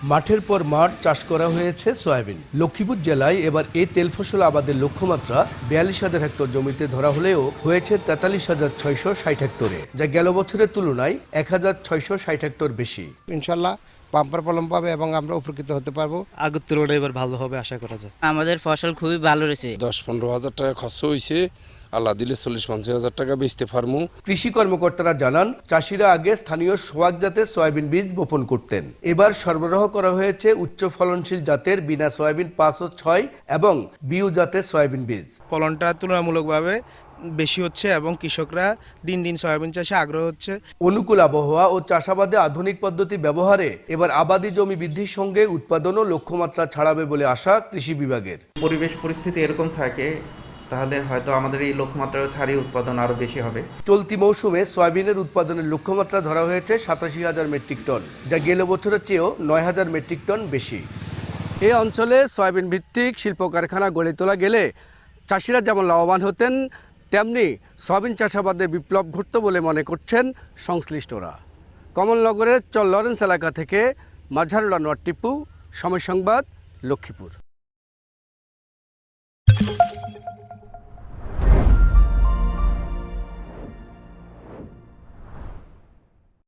মাঠের পর মাঠ চাষ করা হয়েছে সয়াবিন। লক্ষ্মীপুর জেলায় এবার এই তেল ফসল আবাদের লক্ষ্যমাত্রা 42,000 হেক্টর জমিতে ধরা হলেও হয়েছে 43,660 হেক্টরে, যা গেল বছরের তুলনায় 1,660 হেক্টর বেশি। ইনশাল্লাহ বাম্পার ফলন পাবে এবং আমরা উপকৃত হতে পারবো। আগের তুলনায় এবার ভালো হবে আশা করা যায়। আমাদের ফসল খুবই ভালো রয়েছে। 10-15 হাজার টাকা খরচ হয়েছে, আল্লাহ দিলে 40-50 হাজার টাকা বেচতে পারবো। কৃষি কর্মকর্তারা জানান, চাষিরা আগে স্থানীয় সোয়াক জাতের সয়াবিন বীজ বপন করতেন। এবার সরবরাহ করা হয়েছে উচ্চ ফলনশীল জাতের বিনা সয়াবিন 5 ও 6 এবং বিউ জাতের সয়াবিন বীজ। ফলনটা তুলনামূলকভাবে বেশি হচ্ছে এবং কৃষকরা দিন দিন সয়াবিন চাষে আগ্রহ হচ্ছে। অনুকূল আবহাওয়া ও চাষাবাদে আধুনিক পদ্ধতি ব্যবহারে এবার আবাদি জমি বৃদ্ধির সঙ্গে উৎপাদনও লক্ষ্যমাত্রা ছাড়াবে বলে আশা কৃষি বিভাগের। পরিবেশ পরিস্থিতি এরকম থাকে তাহলে হয়তো আমাদের এই লক্ষ্যমাত্রা ছাড়িয়ে উৎপাদন আরও বেশি হবে। চলতি মৌসুমে সয়াবিনের উৎপাদনের লক্ষ্যমাত্রা ধরা হয়েছে 87,000 মেট্রিক টন, যা গেল বছরের চেয়েও 9,000 মেট্রিক টন বেশি। এই অঞ্চলে সয়াবিন ভিত্তিক শিল্প কারখানা গড়ে তোলা গেলে চাষিরা যেমন লাভবান হতেন, তেমনি সয়াবিন চাষাবাদে বিপ্লব ঘটত বলে মনে করছেন সংশ্লিষ্টরা। কমলনগরের চর লরেন্স এলাকা থেকে মাজহারুল আনোয়ার টিপু, সময় সংবাদ, লক্ষ্মীপুর।